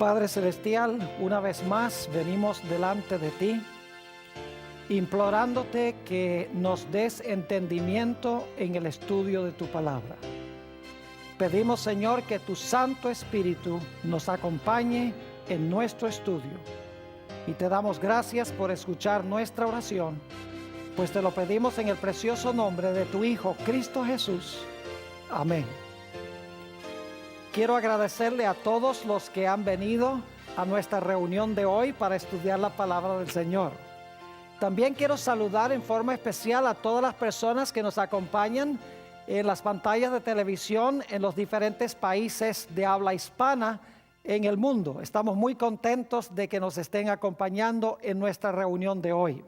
Padre Celestial, una vez más venimos delante de ti, implorándote que nos des entendimiento en el estudio de tu palabra. Pedimos, Señor, que tu Santo Espíritu nos acompañe en nuestro estudio. Y te damos gracias por escuchar nuestra oración, pues te lo pedimos en el precioso nombre de tu Hijo, Cristo Jesús. Amén. Quiero agradecerle a todos los que han venido a nuestra reunión de hoy para estudiar la palabra del Señor. También quiero saludar en forma especial a todas las personas que nos acompañan en las pantallas de televisión en los diferentes países de habla hispana en el mundo. Estamos muy contentos de que nos estén acompañando en nuestra reunión de hoy.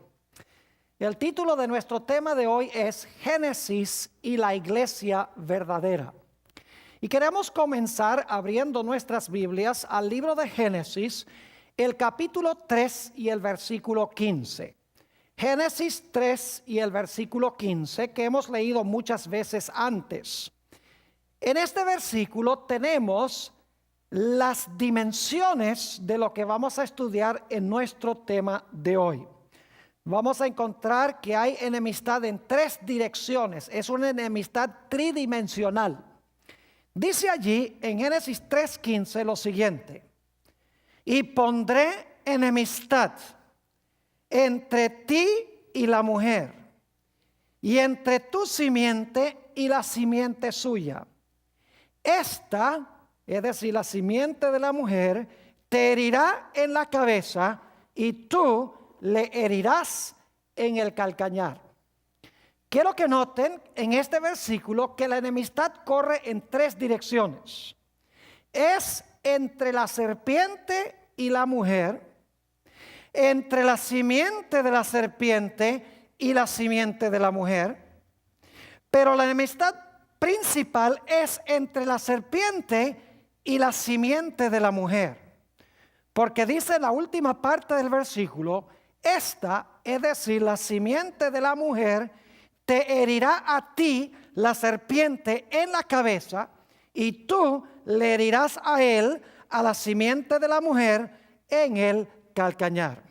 El título de nuestro tema de hoy es Génesis y la iglesia verdadera. Y queremos comenzar abriendo nuestras Biblias al libro de Génesis, el capítulo 3 y el versículo 15. Génesis 3 y el versículo 15, que hemos leído muchas veces antes. En este versículo tenemos las dimensiones de lo que vamos a estudiar en nuestro tema de hoy. Vamos a encontrar que hay enemistad en tres direcciones. Es una enemistad tridimensional. Dice allí en Génesis 3:15 lo siguiente: y pondré enemistad entre ti y la mujer, y entre tu simiente y la simiente suya. Esta, es decir, la simiente de la mujer, te herirá en la cabeza, y tú le herirás en el calcañar. Quiero que noten en este versículo que la enemistad corre en tres direcciones. Es entre la serpiente y la mujer, entre la simiente de la serpiente y la simiente de la mujer, pero la enemistad principal es entre la serpiente y la simiente de la mujer. Porque dice la última parte del versículo, esta, es decir, la simiente de la mujer, te herirá a ti la serpiente en la cabeza, y tú le herirás a él, a la simiente de la mujer, en el calcañar.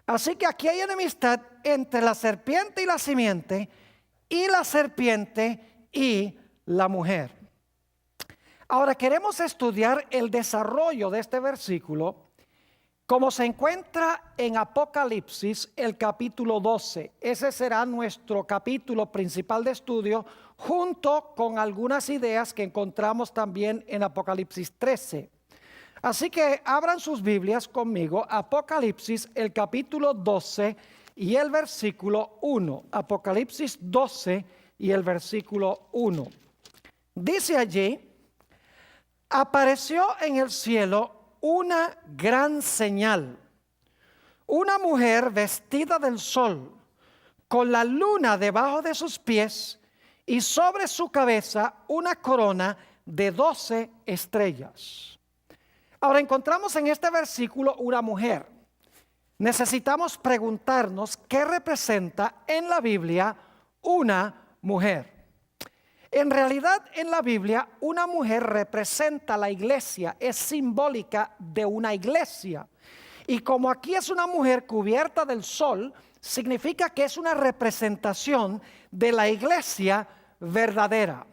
Así que aquí hay enemistad entre la serpiente y la serpiente y la mujer. Ahora queremos estudiar el desarrollo de este versículo como se encuentra en Apocalipsis, el capítulo 12. Ese será nuestro capítulo principal de estudio, junto con algunas ideas que encontramos también en Apocalipsis 13. Así que abran sus Biblias conmigo, Apocalipsis, el capítulo 12 y el versículo 1. Apocalipsis 12 y el versículo 1. Dice allí: apareció en el cielo una gran señal, una mujer vestida del sol, con la luna debajo de sus pies, y sobre su cabeza una corona de 12 estrellas. Ahora encontramos en este versículo una mujer. Necesitamos preguntarnos qué representa en la Biblia una mujer. En realidad, en la Biblia, una mujer representa la iglesia, es simbólica de una iglesia. Y como aquí es una mujer cubierta del sol, significa que es una representación de la iglesia verdadera.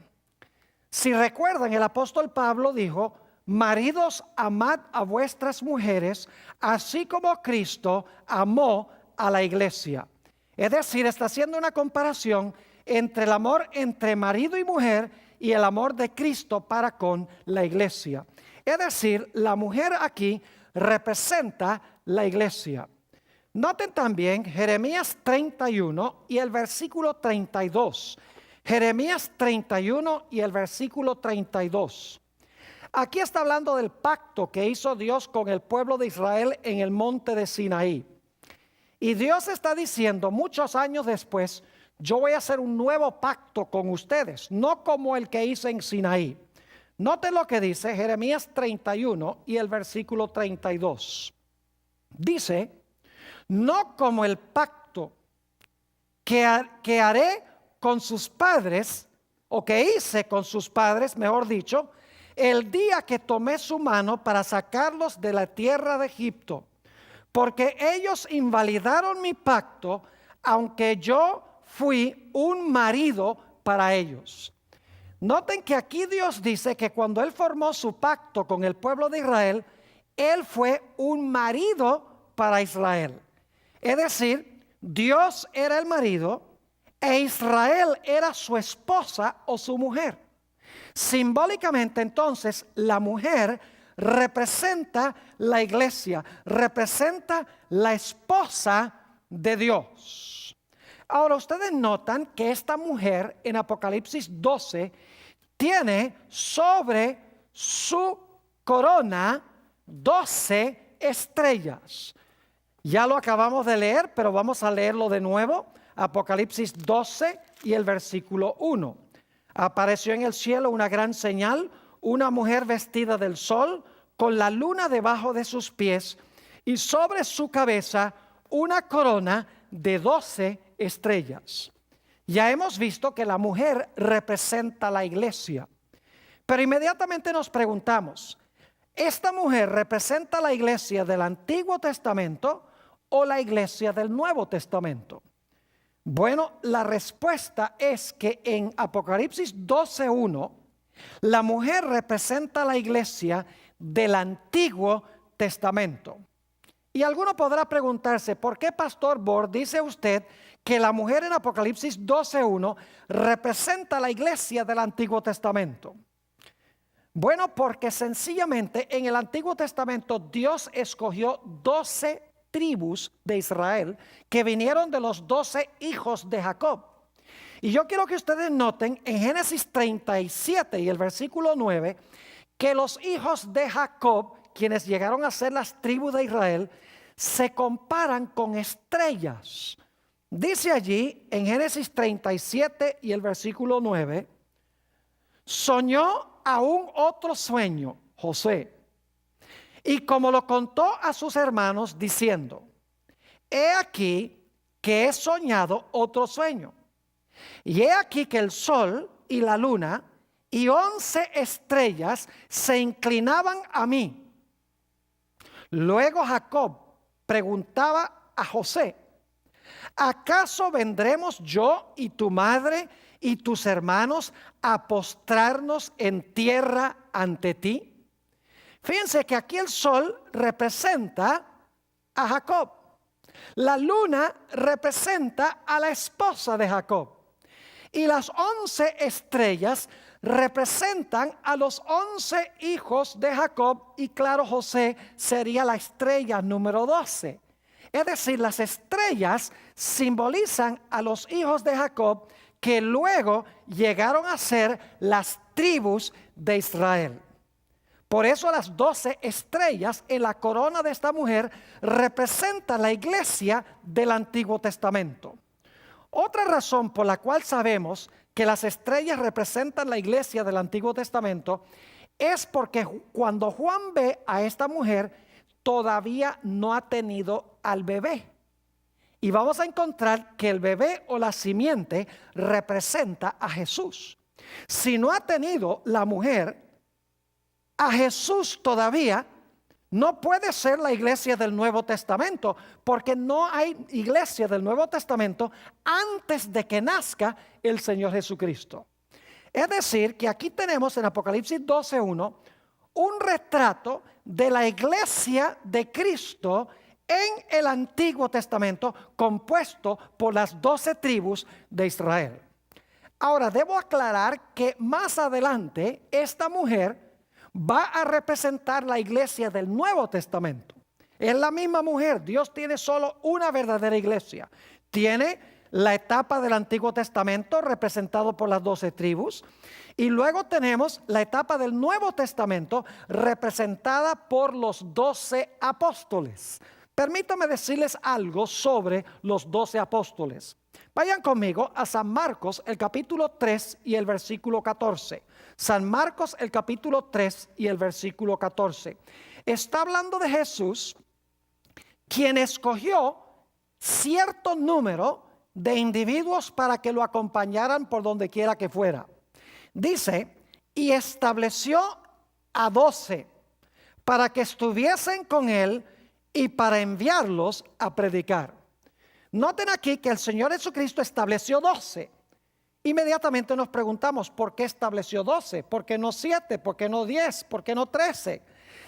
Si recuerdan, el apóstol Pablo dijo: maridos, amad a vuestras mujeres, así como Cristo amó a la iglesia. Es decir, está haciendo una comparación entre el amor entre marido y mujer y el amor de Cristo para con la iglesia. Es decir, la mujer aquí representa la iglesia. Noten también Jeremías 31 y el versículo 32. Jeremías 31 y el versículo 32. Aquí está hablando del pacto que hizo Dios con el pueblo de Israel en el monte de Sinaí. Y Dios está diciendo muchos años después: yo voy a hacer un nuevo pacto con ustedes, no como el que hice en Sinaí. Noten lo que dice Jeremías 31 y el versículo 32. Dice: no como el pacto que haré con sus padres, o que hice con sus padres, mejor dicho, el día que tomé su mano para sacarlos de la tierra de Egipto, porque ellos invalidaron mi pacto, aunque yo fui un marido para ellos. Noten que aquí Dios dice que cuando Él formó su pacto con el pueblo de Israel, Él fue un marido para Israel. Es decir, Dios era el marido e Israel era su esposa o su mujer. Simbólicamente, entonces, la mujer representa la iglesia, representa la esposa de Dios. Ahora, ustedes notan que esta mujer en Apocalipsis 12 tiene sobre su corona 12 estrellas. Ya lo acabamos de leer, pero vamos a leerlo de nuevo. Apocalipsis 12 y el versículo 1. Apareció en el cielo una gran señal, una mujer vestida del sol, con la luna debajo de sus pies, y sobre su cabeza una corona de 12 estrellas. Ya hemos visto que la mujer representa la iglesia, pero inmediatamente nos preguntamos, ¿esta mujer representa la iglesia del Antiguo Testamento o la iglesia del Nuevo Testamento? Bueno, la respuesta es que en Apocalipsis 12:1, la mujer representa la iglesia del Antiguo Testamento. Y alguno podrá preguntarse, ¿por qué, Pastor Bord, dice usted que la mujer en Apocalipsis 12:1 representa la iglesia del Antiguo Testamento? Bueno, porque sencillamente en el Antiguo Testamento Dios escogió 12 tribus de Israel que vinieron de los 12 hijos de Jacob. Y yo quiero que ustedes noten en Génesis 37 y el versículo 9 que los hijos de Jacob, quienes llegaron a ser las tribus de Israel, se comparan con estrellas. Dice allí en Génesis 37 y el versículo 9, soñó aún otro sueño, José, y como lo contó a sus hermanos diciendo, he aquí que he soñado otro sueño, y he aquí que el sol y la luna y 11 estrellas se inclinaban a mí. Luego Jacob preguntaba a José, ¿acaso vendremos yo y tu madre y tus hermanos a postrarnos en tierra ante ti? Fíjense que aquí el sol representa a Jacob. La luna representa a la esposa de Jacob. Y las 11 estrellas representan a los 11 hijos de Jacob. Y claro, José sería la estrella número 12. Es decir, las estrellas simbolizan a los hijos de Jacob que luego llegaron a ser las tribus de Israel. Por eso las 12 estrellas en la corona de esta mujer representan la iglesia del Antiguo Testamento. Otra razón por la cual sabemos que las estrellas representan la iglesia del Antiguo Testamento es porque cuando Juan ve a esta mujer todavía no ha tenido al bebé. Y vamos a encontrar que el bebé o la simiente representa a Jesús. Si no ha tenido la mujer a Jesús todavía, no puede ser la iglesia del Nuevo Testamento, porque no hay iglesia del Nuevo Testamento antes de que nazca el Señor Jesucristo. Es decir, que aquí tenemos en Apocalipsis 12:1 un retrato de la iglesia de Cristo en el Antiguo Testamento, compuesto por las 12 tribus de Israel. Ahora, debo aclarar que más adelante esta mujer va a representar la iglesia del Nuevo Testamento. Es la misma mujer. Dios tiene solo una verdadera iglesia. Tiene la etapa del Antiguo Testamento representado por las 12 tribus. Y luego tenemos la etapa del Nuevo Testamento representada por los 12 apóstoles. Permítame decirles algo sobre los 12 apóstoles. Vayan conmigo a San Marcos, el capítulo 3 y el versículo 14. San Marcos, el capítulo 3 y el versículo 14. Está hablando de Jesús, quien escogió cierto número de individuos para que lo acompañaran por donde quiera que fuera. Dice, y estableció a 12 para que estuviesen con él y para enviarlos a predicar. Noten aquí que el Señor Jesucristo estableció 12. Inmediatamente nos preguntamos, ¿por qué estableció 12? ¿Por qué no 7? ¿Por qué no 10? ¿Por qué no 13?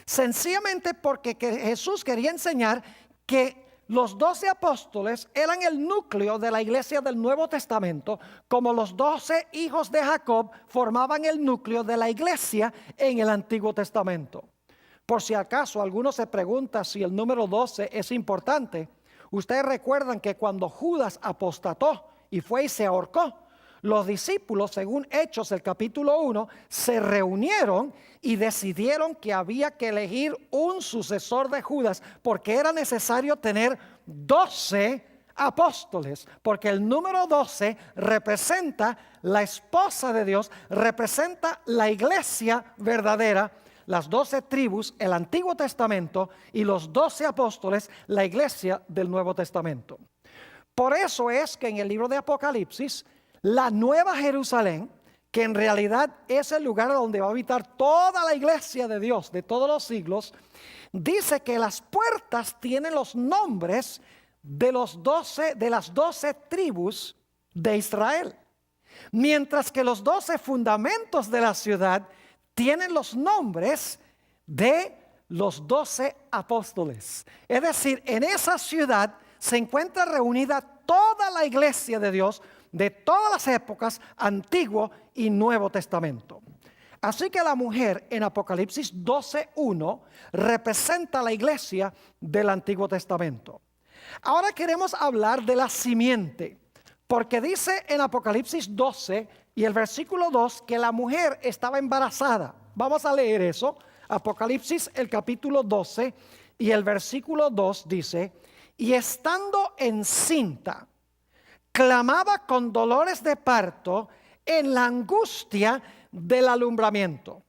Sencillamente porque Jesús quería enseñar que los 12 apóstoles eran el núcleo de la iglesia del Nuevo Testamento, como los 12 hijos de Jacob formaban el núcleo de la iglesia en el Antiguo Testamento. Por si acaso alguno se pregunta si el número 12 es importante, ustedes recuerdan que cuando Judas apostató y fue y se ahorcó, los discípulos, según Hechos el capítulo 1, se reunieron y decidieron que había que elegir un sucesor de Judas, porque era necesario tener 12 apóstoles, porque el número 12 representa la esposa de Dios, representa la iglesia verdadera, las 12 tribus, el Antiguo Testamento, y los 12 apóstoles, la iglesia del Nuevo Testamento. Por eso es que en el libro de Apocalipsis, la Nueva Jerusalén, que en realidad es el lugar donde va a habitar toda la iglesia de Dios de todos los siglos, dice que las puertas tienen los nombres de las 12 tribus de Israel, mientras que los 12 fundamentos de la ciudad tienen los nombres de los 12 apóstoles. Es decir, en esa ciudad se encuentra reunida toda la iglesia de Dios de todas las épocas, Antiguo y Nuevo Testamento. Así que la mujer en Apocalipsis 12:1 representa la iglesia del Antiguo Testamento. Ahora queremos hablar de la simiente, porque dice en Apocalipsis 12 y el versículo 2 que la mujer estaba embarazada. Vamos a leer eso. Apocalipsis el capítulo 12 y el versículo 2 dice: y estando encinta, clamaba con dolores de parto en la angustia del alumbramiento.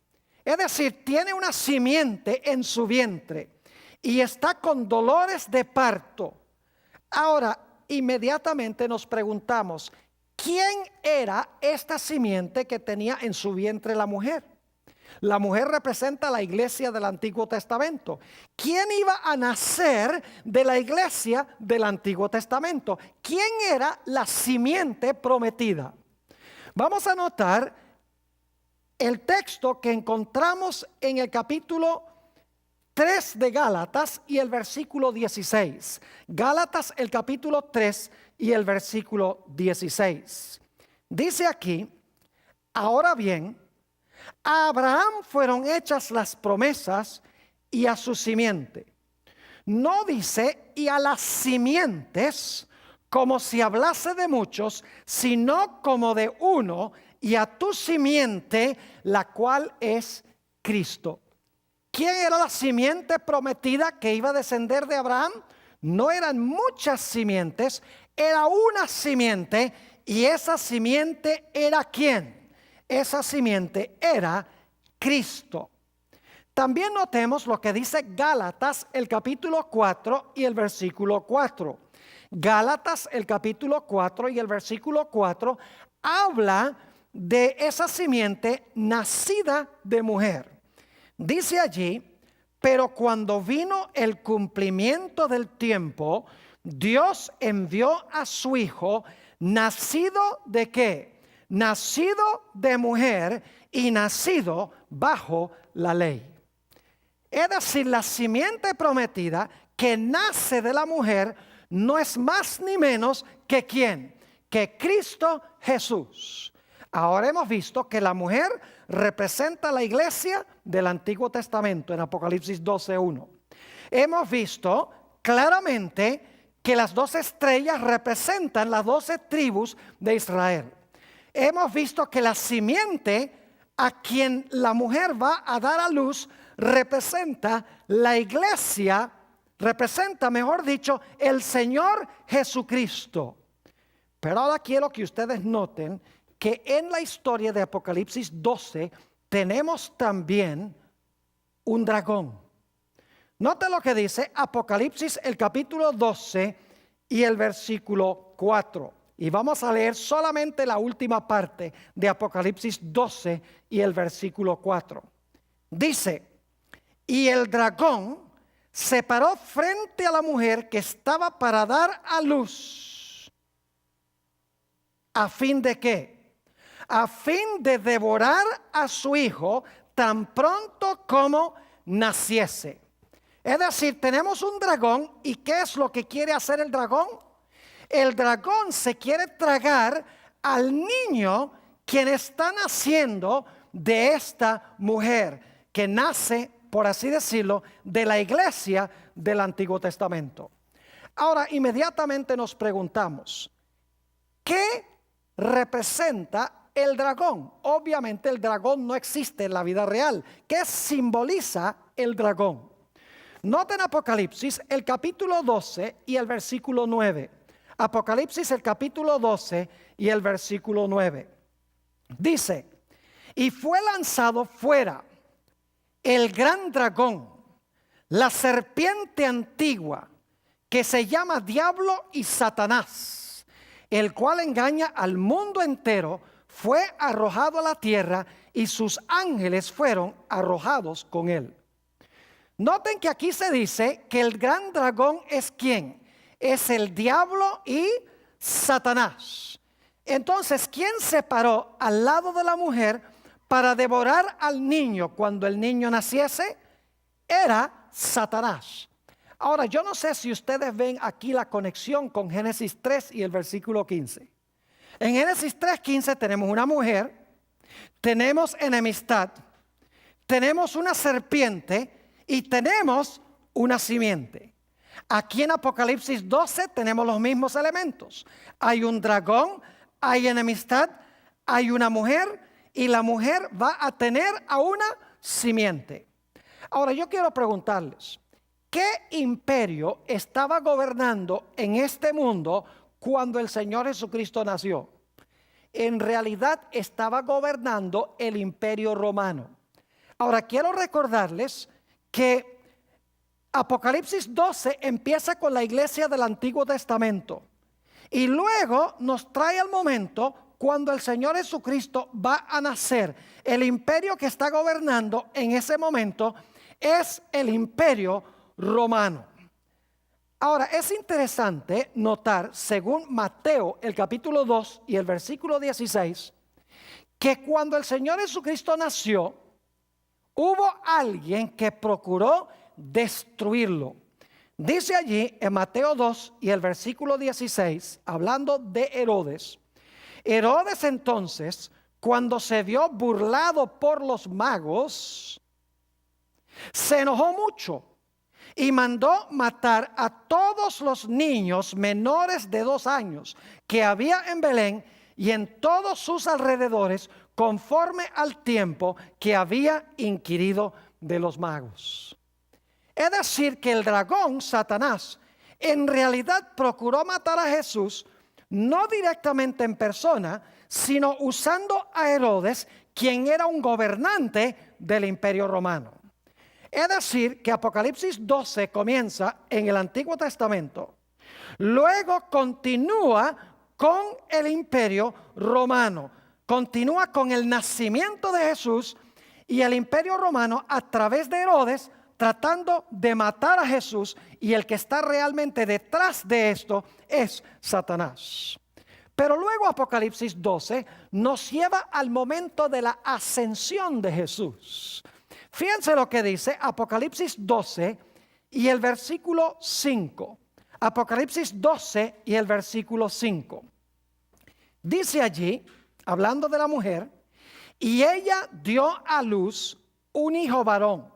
Es decir, tiene una simiente en su vientre y está con dolores de parto. Ahora, inmediatamente nos preguntamos, ¿quién era esta simiente que tenía en su vientre la mujer? La mujer representa la iglesia del Antiguo Testamento. ¿Quién iba a nacer de la iglesia del Antiguo Testamento? ¿Quién era la simiente prometida? Vamos a notar el texto que encontramos en el capítulo 3 de Gálatas y el versículo 16. Gálatas el capítulo 3 y el versículo 16. Dice aquí: ahora bien, a Abraham fueron hechas las promesas y a su simiente. No dice y a las simientes como si hablase de muchos, sino como de uno, y a tu simiente, la cual es Cristo. ¿Quién era la simiente prometida que iba a descender de Abraham? No eran muchas simientes, era una simiente, y esa simiente era ¿quién? Esa simiente era Cristo. También notemos lo que dice Gálatas el capítulo 4 y el versículo 4. Gálatas el capítulo 4 y el versículo 4 habla de esa simiente nacida de mujer. Dice allí: pero cuando vino el cumplimiento del tiempo, Dios envió a su Hijo, nacido ¿de qué? Nacido de mujer y nacido bajo la ley. Es decir, la simiente prometida que nace de la mujer no es más ni menos que ¿quién? Que Cristo Jesús. Ahora hemos visto que la mujer representa la iglesia del Antiguo Testamento en Apocalipsis 12:1. Hemos visto claramente que las 12 estrellas representan las 12 tribus de Israel. Hemos visto que la simiente a quien la mujer va a dar a luz representa la iglesia, representa, mejor dicho, el Señor Jesucristo. Pero ahora quiero que ustedes noten que en la historia de Apocalipsis 12 tenemos también un dragón. Note lo que dice Apocalipsis el capítulo 12 y el versículo 4. Y vamos a leer solamente la última parte de Apocalipsis 12 y el versículo 4. Dice, y el dragón se paró frente a la mujer que estaba para dar a luz. ¿A fin de qué? A fin de devorar a su hijo tan pronto como naciese. Es decir, tenemos un dragón, ¿y qué es lo que quiere hacer el dragón? El dragón se quiere tragar al niño quien está naciendo de esta mujer, que nace, por así decirlo, de la iglesia del Antiguo Testamento. Ahora, inmediatamente nos preguntamos, ¿qué representa el dragón? Obviamente el dragón no existe en la vida real. ¿Qué simboliza el dragón? Noten Apocalipsis, el capítulo 12 y el versículo 9. Apocalipsis, el capítulo 12 y el versículo 9. Dice, y fue lanzado fuera el gran dragón, la serpiente antigua, que se llama Diablo y Satanás, el cual engaña al mundo entero, fue arrojado a la tierra y sus ángeles fueron arrojados con él. Noten que aquí se dice que el gran dragón es ¿quién? Es el diablo y Satanás. Entonces, ¿quién se paró al lado de la mujer para devorar al niño cuando el niño naciese? Era Satanás. Ahora, yo no sé si ustedes ven aquí la conexión con Génesis 3 y el versículo 15. En Génesis 3:15 tenemos una mujer, tenemos enemistad, tenemos una serpiente y tenemos una simiente. Aquí en Apocalipsis 12 tenemos los mismos elementos. Hay un dragón, hay enemistad, hay una mujer y la mujer va a tener a una simiente. Ahora yo quiero preguntarles, ¿qué imperio estaba gobernando en este mundo cuando el Señor Jesucristo nació? En realidad estaba gobernando el imperio romano. Ahora quiero recordarles que Apocalipsis 12 empieza con la iglesia del Antiguo Testamento y luego nos trae al momento cuando el Señor Jesucristo va a nacer. El imperio que está gobernando en ese momento es el imperio romano. Ahora es interesante notar, según Mateo el capítulo 2 y el versículo 16, que cuando el Señor Jesucristo nació, hubo alguien que procuró destruirlo. Dice allí en Mateo 2 y el versículo 16, hablando de Herodes. Herodes entonces, cuando se vio burlado por los magos, se enojó mucho y mandó matar a todos los niños menores de 2 años que había en Belén y en todos sus alrededores, conforme al tiempo que había inquirido de los magos. Es decir, que el dragón, Satanás, en realidad procuró matar a Jesús, no directamente en persona, sino usando a Herodes, quien era un gobernante del imperio romano. Es decir, que Apocalipsis 12 comienza en el Antiguo Testamento, luego continúa con el imperio romano, continúa con el nacimiento de Jesús y el imperio romano a través de Herodes tratando de matar a Jesús, y el que está realmente detrás de esto es Satanás. Pero luego Apocalipsis 12 nos lleva al momento de la ascensión de Jesús. Fíjense lo que dice Apocalipsis 12 y el versículo 5. Apocalipsis 12 y el versículo 5. Dice allí, hablando de la mujer, y ella dio a luz un hijo varón,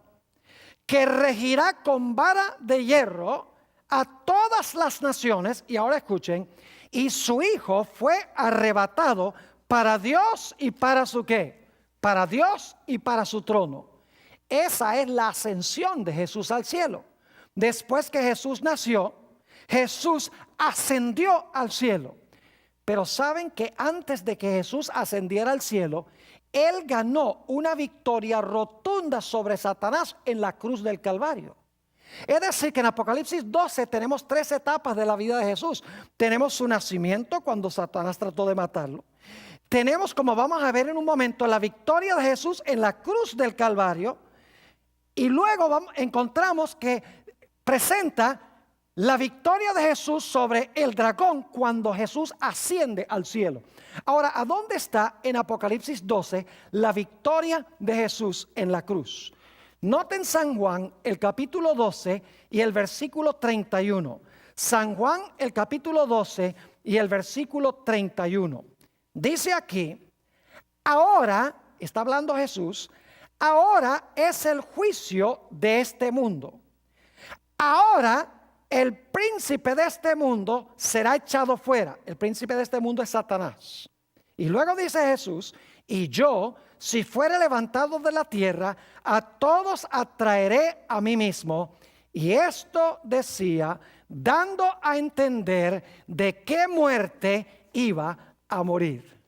que regirá con vara de hierro a todas las naciones. Y ahora escuchen, y su hijo fue arrebatado para Dios y para su ¿qué? Para Dios y para su trono. Esa es la ascensión de Jesús al cielo. Después que Jesús nació, Jesús ascendió al cielo. Pero saben que antes de que Jesús ascendiera al cielo, Él ganó una victoria rotunda sobre Satanás en la cruz del Calvario. Es decir, que en Apocalipsis 12 tenemos 3 etapas de la vida de Jesús. Tenemos su nacimiento, cuando Satanás trató de matarlo. Tenemos, como vamos a ver en un momento, la victoria de Jesús en la cruz del Calvario. Y luego encontramos que presenta la victoria de Jesús sobre el dragón cuando Jesús asciende al cielo. Ahora, ¿a dónde está en Apocalipsis 12 la victoria de Jesús en la cruz? Noten San Juan el capítulo 12 y el versículo 31. San Juan el capítulo 12 y el versículo 31. Dice aquí, ahora, está hablando Jesús, ahora es el juicio de este mundo. Ahora el príncipe de este mundo será echado fuera. El príncipe de este mundo es Satanás. Y luego dice Jesús, y yo, si fuere levantado de la tierra, a todos atraeré a mí mismo. Y esto decía, dando a entender de qué muerte iba a morir.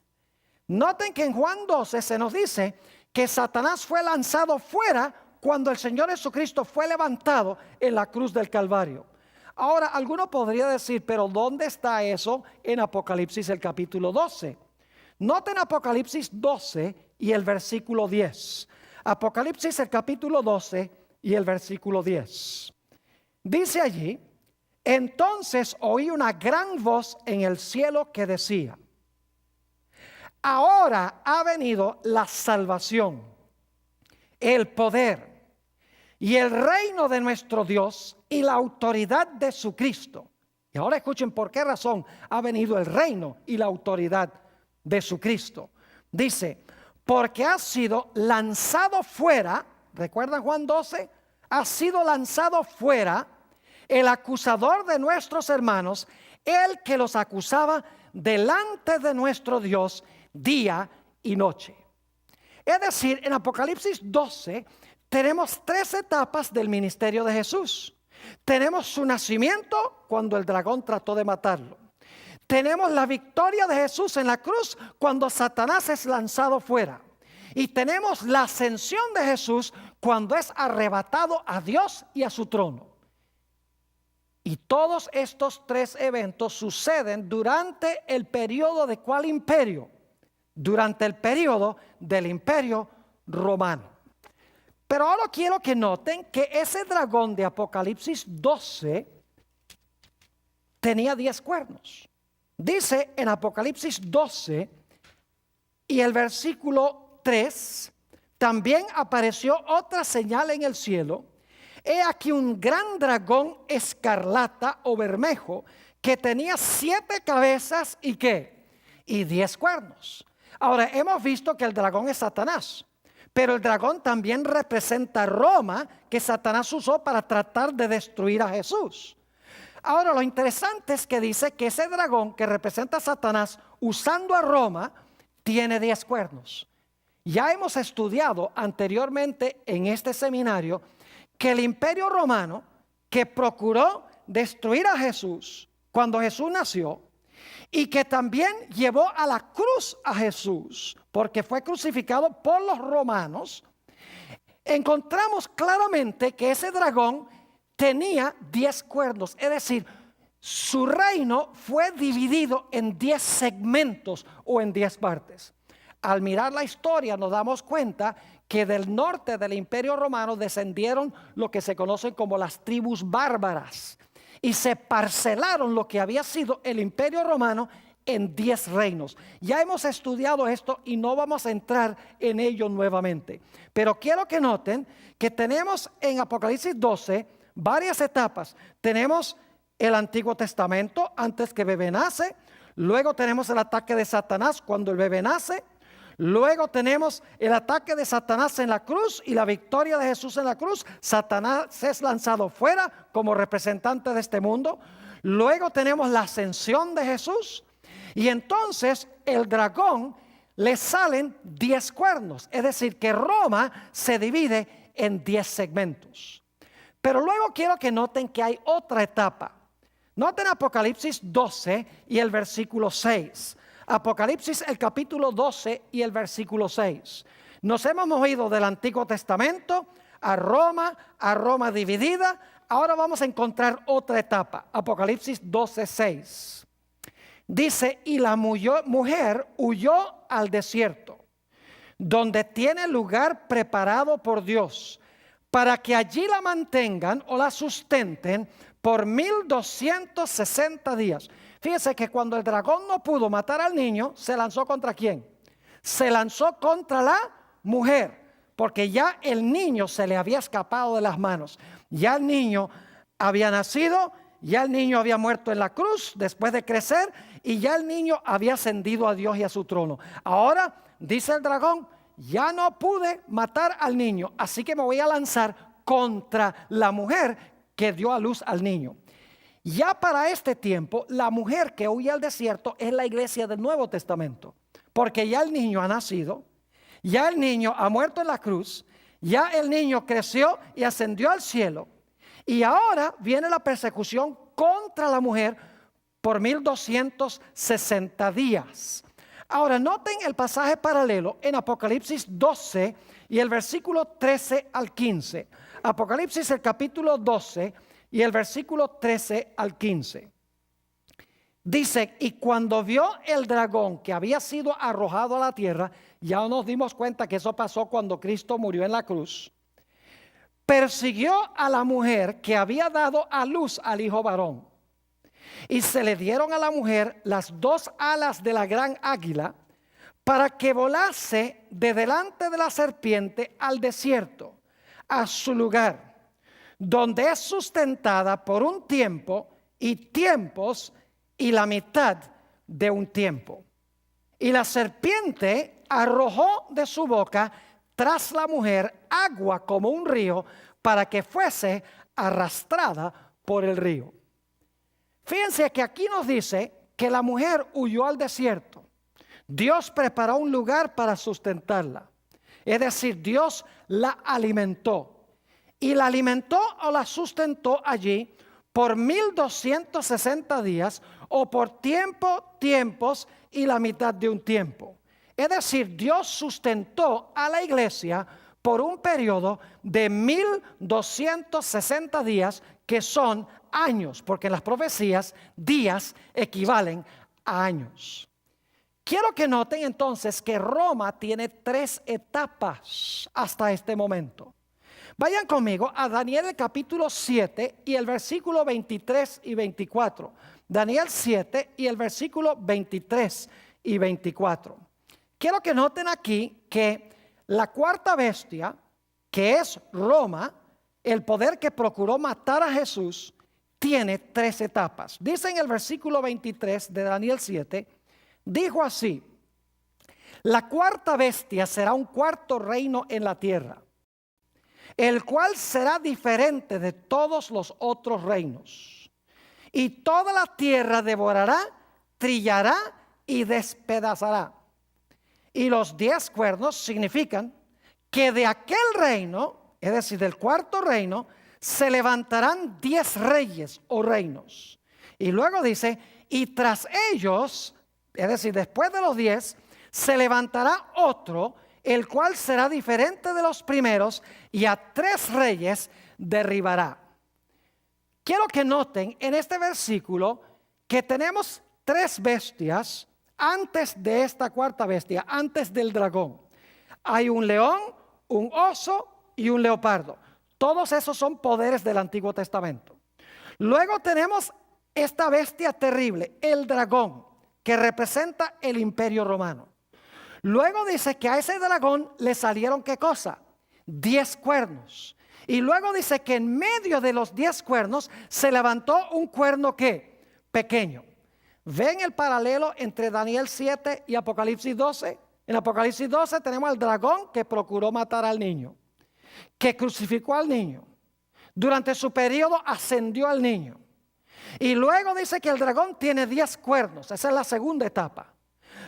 Noten que en Juan 12 se nos dice que Satanás fue lanzado fuera cuando el Señor Jesucristo fue levantado en la cruz del Calvario. Ahora, alguno podría decir, pero ¿dónde está eso en Apocalipsis el capítulo 12? Noten Apocalipsis 12 y el versículo 10. Apocalipsis el capítulo 12 y el versículo 10. Dice allí, entonces oí una gran voz en el cielo que decía, ahora ha venido la salvación, el poder y el reino de nuestro Dios y la autoridad de su Cristo. Y ahora escuchen por qué razón ha venido el reino y la autoridad de su Cristo. Dice, porque ha sido lanzado fuera, ¿recuerdan Juan 12? Ha sido lanzado fuera el acusador de nuestros hermanos, el que los acusaba delante de nuestro Dios día y noche. Es decir, en Apocalipsis 12 tenemos 3 etapas del ministerio de Jesús. Tenemos su nacimiento cuando el dragón trató de matarlo. Tenemos la victoria de Jesús en la cruz cuando Satanás es lanzado fuera. Y tenemos la ascensión de Jesús cuando es arrebatado a Dios y a su trono. Y todos estos 3 eventos suceden durante el periodo de ¿cuál imperio? Durante el periodo del imperio romano. Pero ahora quiero que noten que ese dragón de Apocalipsis 12 tenía 10 cuernos. Dice en Apocalipsis 12 y el versículo 3, también apareció otra señal en el cielo. He aquí un gran dragón escarlata o bermejo que tenía 7 cabezas y ¿qué? Y 10 cuernos. Ahora hemos visto que el dragón es Satanás. Pero el dragón también representa a Roma, que Satanás usó para tratar de destruir a Jesús. Ahora lo interesante es que dice que ese dragón que representa a Satanás usando a Roma tiene 10 cuernos. Ya hemos estudiado anteriormente en este seminario que el imperio romano que procuró destruir a Jesús cuando Jesús nació y que también llevó a la cruz a Jesús porque fue crucificado por los romanos, encontramos claramente que ese dragón tenía 10 cuernos, es decir, su reino fue dividido en 10 segmentos o en 10 partes. Al mirar la historia nos damos cuenta que del norte del imperio romano descendieron lo que se conocen como las tribus bárbaras y se parcelaron lo que había sido el imperio romano en 10 reinos. Ya hemos estudiado esto y no vamos a entrar en ello nuevamente. Pero quiero que noten que tenemos en Apocalipsis 12 varias etapas. Tenemos el Antiguo Testamento antes que el bebé nace. Luego tenemos el ataque de Satanás cuando el bebé nace. Luego tenemos el ataque de Satanás en la cruz y la victoria de Jesús en la cruz. Satanás es lanzado fuera como representante de este mundo. Luego tenemos la ascensión de Jesús. Y entonces el dragón le salen 10 cuernos. Es decir, que Roma se divide en 10 segmentos. Pero luego quiero que noten que hay otra etapa. Noten Apocalipsis 12 y el versículo 6. Apocalipsis el capítulo 12 y el versículo 6. Nos hemos movido del Antiguo Testamento a Roma dividida. Ahora vamos a encontrar otra etapa. Apocalipsis 12, 6. Dice, y la mujer huyó al desierto, donde tiene lugar preparado por Dios para que allí la mantengan o la sustenten por 1260 días. Fíjese que cuando el dragón no pudo matar al niño, ¿se lanzó contra quién? Se lanzó contra la mujer, porque ya el niño se le había escapado de las manos. Ya el niño había nacido, ya el niño había muerto en la cruz después de crecer, y ya el niño había ascendido a Dios y a su trono. Ahora, dice el dragón, ya no pude matar al niño, así que me voy a lanzar contra la mujer que dio a luz al niño. Ya para este tiempo, la mujer que huye al desierto es la iglesia del Nuevo Testamento, porque ya el niño ha nacido, ya el niño ha muerto en la cruz, ya el niño creció y ascendió al cielo, y ahora viene la persecución contra la mujer por 1260 días. Ahora noten el pasaje paralelo en Apocalipsis 12 y el versículo 13 al 15. Apocalipsis el capítulo 12 y el versículo 13 al 15. Dice, y cuando vio el dragón que había sido arrojado a la tierra, ya nos dimos cuenta que eso pasó cuando Cristo murió en la cruz, persiguió a la mujer que había dado a luz al hijo varón. Y se le dieron a la mujer las dos alas de la gran águila para que volase de delante de la serpiente al desierto, a su lugar, donde es sustentada por un tiempo y tiempos y la mitad de un tiempo. Y la serpiente arrojó de su boca tras la mujer agua como un río para que fuese arrastrada por el río. Fíjense que aquí nos dice que la mujer huyó al desierto. Dios preparó un lugar para sustentarla. Es decir, Dios la alimentó. Y la alimentó o la sustentó allí por 1260 días o por tiempos y la mitad de un tiempo. Es decir, Dios sustentó a la iglesia por un periodo de 1260 días, que son años, porque en las profecías días equivalen a años. Quiero que noten entonces que Roma tiene 3 etapas hasta este momento. Vayan conmigo a Daniel el capítulo 7 y el versículo 23 y 24. Daniel 7 y el versículo 23 y 24. Quiero que noten aquí que la cuarta bestia, que es Roma, el poder que procuró matar a Jesús, tiene 3 etapas. Dice en el versículo 23 de Daniel 7, dijo así: la cuarta bestia será un cuarto reino en la tierra, el cual será diferente de todos los otros reinos. Y toda la tierra devorará, trillará y despedazará. Y los 10 cuernos significan que de aquel reino, es decir, del cuarto reino, se levantarán 10 reyes o reinos. Y luego dice, y tras ellos, es decir, después de los 10, se levantará otro, el cual será diferente de los primeros, y a 3 reyes derribará. Quiero que noten en este versículo que tenemos 3 bestias antes de esta cuarta bestia, antes del dragón. Hay un león, un oso y un leopardo. Todos esos son poderes del Antiguo Testamento. Luego tenemos esta bestia terrible, el dragón, que representa el Imperio Romano. Luego dice que a ese dragón le salieron, ¿qué cosa? 10 cuernos. Y luego dice que en medio de los 10 cuernos se levantó un cuerno, ¿qué? Pequeño. ¿Ven el paralelo entre Daniel 7 y Apocalipsis 12? En Apocalipsis 12 tenemos al dragón que procuró matar al niño, que crucificó al niño. Durante su periodo ascendió al niño. Y luego dice que el dragón tiene 10 cuernos. Esa es la segunda etapa.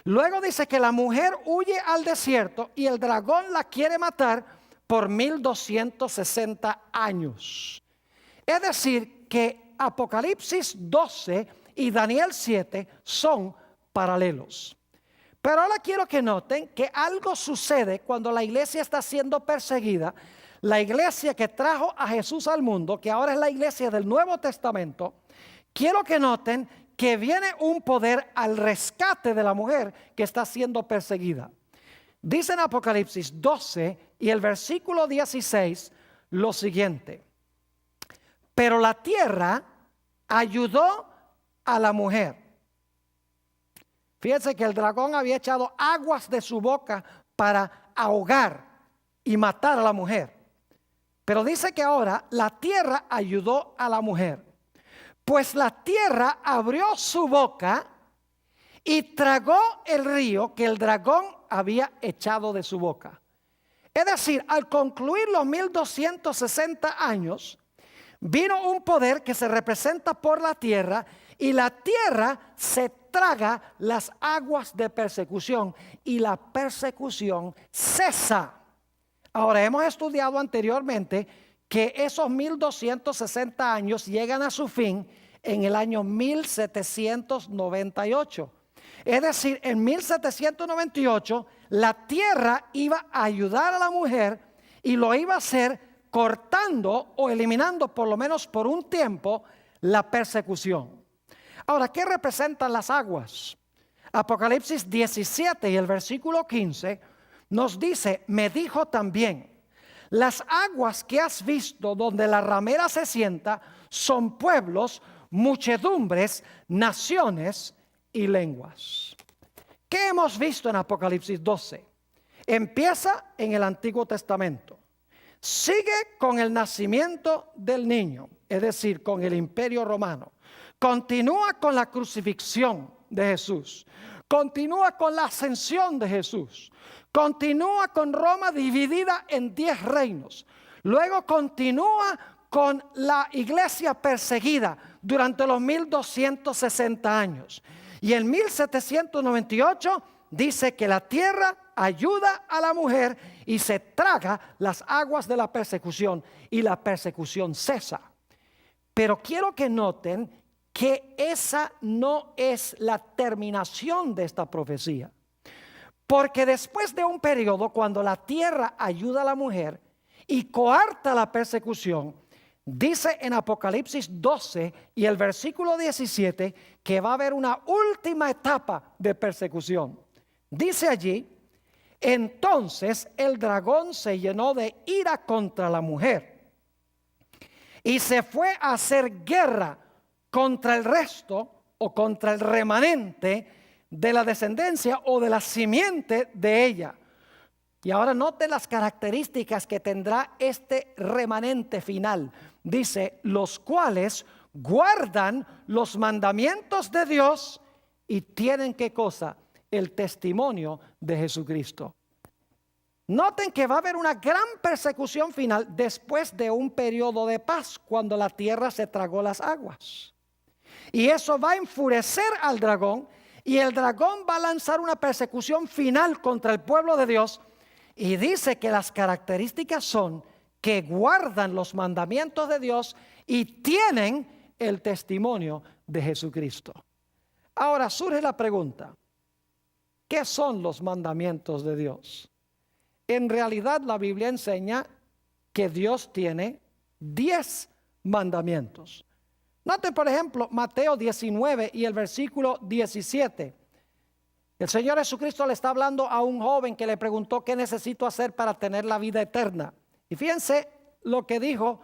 Luego dice que la mujer huye al desierto y el dragón la quiere matar por 1260 años. Es decir, que Apocalipsis 12 y Daniel 7 son paralelos. Pero ahora quiero que noten que algo sucede cuando la iglesia está siendo perseguida. La iglesia que trajo a Jesús al mundo, que ahora es la iglesia del Nuevo Testamento, quiero que noten que viene un poder al rescate de la mujer que está siendo perseguida. Dice en Apocalipsis 12 y el versículo 16, lo siguiente: pero la tierra ayudó a la mujer. Fíjense que el dragón había echado aguas de su boca para ahogar y matar a la mujer. Pero dice que ahora la tierra ayudó a la mujer. Pues la tierra abrió su boca y tragó el río que el dragón había echado de su boca. Es decir, al concluir los 1260 años, vino un poder que se representa por la tierra, y la tierra se traga las aguas de persecución y la persecución cesa. Ahora, hemos estudiado anteriormente que esos 1260 años llegan a su fin en el año 1798. Es decir, en 1798 la tierra iba a ayudar a la mujer y lo iba a hacer cortando o eliminando, por lo menos por un tiempo, la persecución. Ahora, ¿qué representan las aguas? Apocalipsis 17 y el versículo 15 nos dice: me dijo también, las aguas que has visto donde la ramera se sienta son pueblos, muchedumbres, naciones y lenguas. ¿Qué hemos visto en Apocalipsis 12? Empieza en el Antiguo Testamento. Sigue con el nacimiento del niño, es decir, con el Imperio Romano. Continúa con la crucifixión de Jesús. Continúa con la ascensión de Jesús. Continúa con Roma dividida en 10 reinos. Luego continúa con la iglesia perseguida durante los 1260 años. Y en 1798 dice que la tierra ayuda a la mujer y se traga las aguas de la persecución y la persecución cesa. Pero quiero que noten que esa no es la terminación de esta profecía. Porque después de un periodo cuando la tierra ayuda a la mujer y coarta la persecución, dice en Apocalipsis 12 y el versículo 17 que va a haber una última etapa de persecución. Dice allí: entonces el dragón se llenó de ira contra la mujer y se fue a hacer guerra contra el resto o contra el remanente de la descendencia o de la simiente de ella. Y ahora noten las características que tendrá este remanente final. Dice: los cuales guardan los mandamientos de Dios y tienen, ¿qué cosa? El testimonio de Jesucristo. Noten que va a haber una gran persecución final después de un periodo de paz, cuando la tierra se tragó las aguas. Y eso va a enfurecer al dragón, y el dragón va a lanzar una persecución final contra el pueblo de Dios. Y dice que las características son que guardan los mandamientos de Dios y tienen el testimonio de Jesucristo. Ahora surge la pregunta: ¿qué son los mandamientos de Dios? En realidad la Biblia enseña que Dios tiene 10 mandamientos. Note, por ejemplo, Mateo 19 y el versículo 17. El Señor Jesucristo le está hablando a un joven que le preguntó: ¿qué necesito hacer para tener la vida eterna? Y fíjense lo que dijo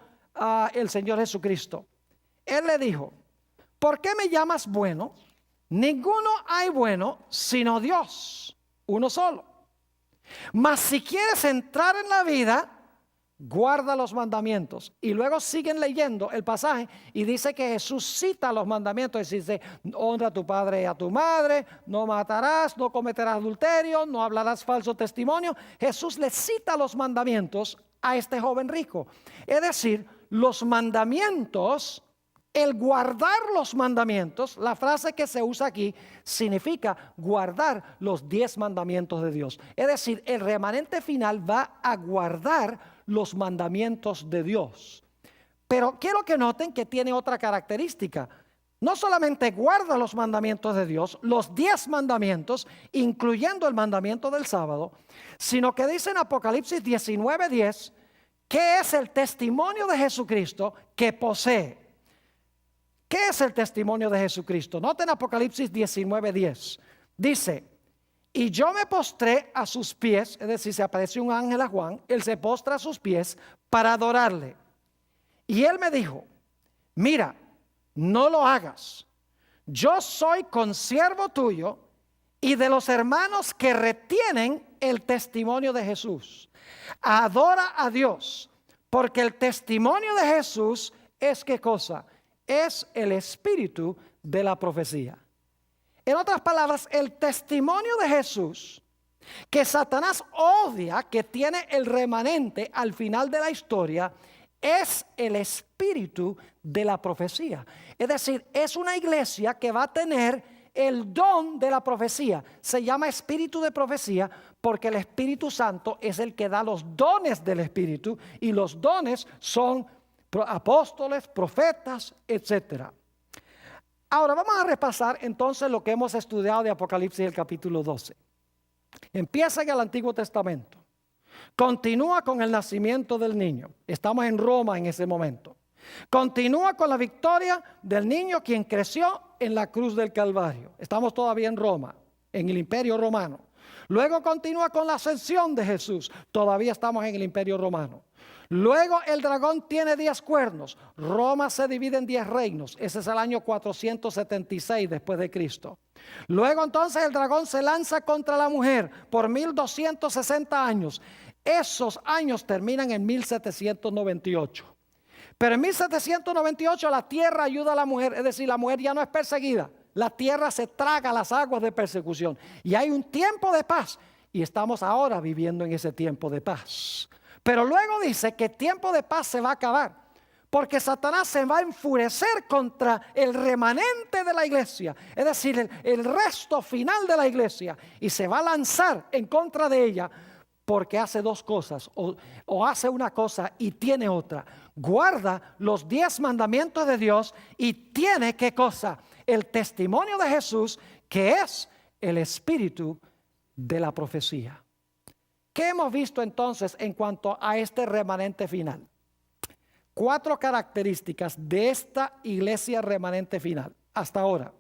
el Señor Jesucristo. Él le dijo: ¿por qué me llamas bueno? Ninguno hay bueno sino Dios, uno solo. Mas si quieres entrar en la vida, guarda los mandamientos. Y luego siguen leyendo el pasaje y dice que Jesús cita los mandamientos. Dice: honra a tu padre y a tu madre, no matarás, no cometerás adulterio, no hablarás falso testimonio. Jesús le cita los mandamientos a este joven rico. Es decir, los mandamientos, el guardar los mandamientos, la frase que se usa aquí significa guardar los 10 mandamientos de Dios. Es decir, el remanente final va a guardar los mandamientos de Dios. Pero quiero que noten que tiene otra característica. No solamente guarda los mandamientos de Dios, los 10 mandamientos, incluyendo el mandamiento del sábado, sino que dice en Apocalipsis 19:10 que es el testimonio de Jesucristo que posee. ¿Qué es el testimonio de Jesucristo? Noten Apocalipsis 19:10. Dice: Y yo me postré a sus pies, es decir, se apareció un ángel a Juan, él se postra a sus pies para adorarle. Y él me dijo, mira, no lo hagas. Yo soy consiervo tuyo y de los hermanos que retienen el testimonio de Jesús. Adora a Dios, porque el testimonio de Jesús es ¿qué cosa? Es el espíritu de la profecía. En otras palabras, el testimonio de Jesús, que Satanás odia, que tiene el remanente al final de la historia, es el espíritu de la profecía. Es decir, es una iglesia que va a tener el don de la profecía. Se llama espíritu de profecía porque el Espíritu Santo es el que da los dones del Espíritu, y los dones son apóstoles, profetas, etcétera. Ahora vamos a repasar entonces lo que hemos estudiado de Apocalipsis, el capítulo 12. Empieza en el Antiguo Testamento. Continúa con el nacimiento del niño. Estamos en Roma en ese momento. Continúa con la victoria del niño quien creció en la cruz del Calvario. Estamos todavía en Roma, en el Imperio Romano. Luego continúa con la ascensión de Jesús. Todavía estamos en el Imperio Romano. Luego el dragón tiene 10 cuernos. Roma se divide en 10 reinos. Ese es el año 476 después de Cristo. Luego entonces el dragón se lanza contra la mujer por 1260 años. Esos años terminan en 1798. Pero en 1798 la tierra ayuda a la mujer. Es decir, la mujer ya no es perseguida. La tierra se traga las aguas de persecución. Y hay un tiempo de paz. Y estamos ahora viviendo en ese tiempo de paz. Pero luego dice que el tiempo de paz se va a acabar, porque Satanás se va a enfurecer contra el remanente de la iglesia, es decir, el resto final de la iglesia, y se va a lanzar en contra de ella, porque hace dos cosas, o hace una cosa y tiene otra. Guarda los 10 mandamientos de Dios y tiene ¿qué cosa? El testimonio de Jesús, que es el espíritu de la profecía. ¿Qué hemos visto entonces en cuanto a este remanente final? 4 características de esta iglesia remanente final hasta ahora.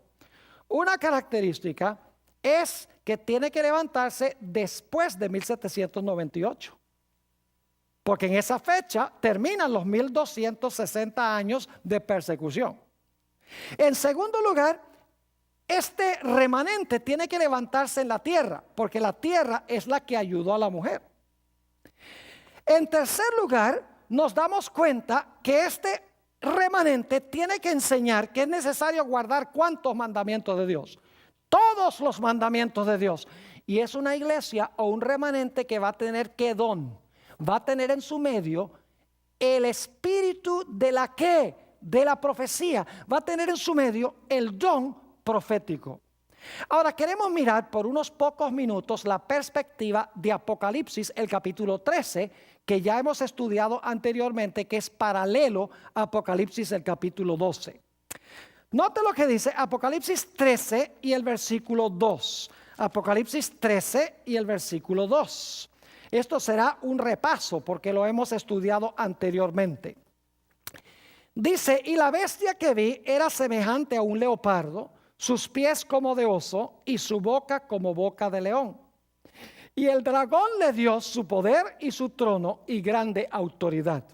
Una característica es que tiene que levantarse después de 1798. Porque en esa fecha terminan los 1260 años de persecución. En segundo lugar, este remanente tiene que levantarse en la tierra, porque la tierra es la que ayudó a la mujer. En tercer lugar, nos damos cuenta que este remanente tiene que enseñar que es necesario guardar ¿cuántos mandamientos de Dios? Todos los mandamientos de Dios. Y es una iglesia o un remanente que va a tener ¿qué don? Va a tener en su medio el espíritu de la ¿qué? De la profecía. Va a tener en su medio el don profético. Ahora queremos mirar por unos pocos minutos la perspectiva de Apocalipsis, el capítulo 13, que ya hemos estudiado anteriormente, que es paralelo a Apocalipsis, el capítulo 12. Note lo que dice Apocalipsis 13 y el versículo 2. Apocalipsis 13 y el versículo 2. Esto será un repaso porque lo hemos estudiado anteriormente. Dice, y la bestia que vi era semejante a un leopardo, sus pies como de oso y su boca como boca de león. Y el dragón le dio su poder y su trono y grande autoridad.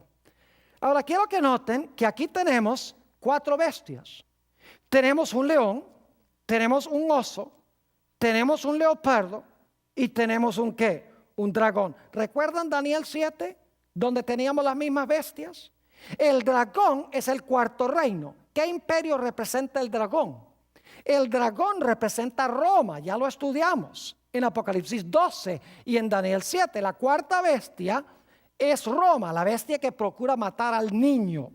Ahora quiero que noten que aquí tenemos 4 bestias. Tenemos un león, tenemos un oso, tenemos un leopardo y tenemos un ¿qué? Un dragón. ¿Recuerdan Daniel 7? Donde teníamos las mismas bestias. El dragón es el 4º reino. ¿Qué imperio representa el dragón? El dragón representa Roma, ya lo estudiamos en Apocalipsis 12 y en Daniel 7. La 4ª bestia es Roma, la bestia que procura matar al niño.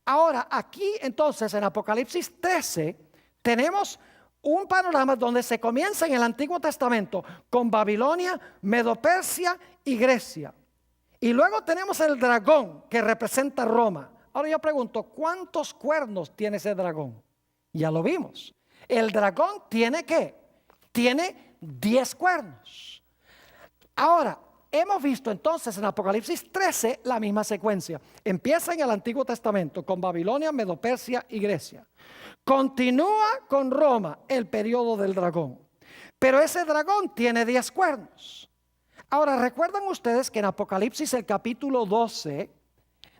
Ahora, aquí entonces en Apocalipsis 13 tenemos un panorama donde se comienza en el Antiguo Testamento con Babilonia, Medo-Persia y Grecia. Y luego tenemos el dragón que representa Roma. Ahora yo pregunto, ¿cuántos cuernos tiene ese dragón? Ya lo vimos. El dragón tiene ¿qué? Tiene 10 cuernos. Ahora, hemos visto entonces en Apocalipsis 13 la misma secuencia. Empieza en el Antiguo Testamento con Babilonia, Medo-Persia y Grecia. Continúa con Roma, el periodo del dragón. Pero ese dragón tiene 10 cuernos. Ahora, ¿recuerdan ustedes que en Apocalipsis el capítulo 12,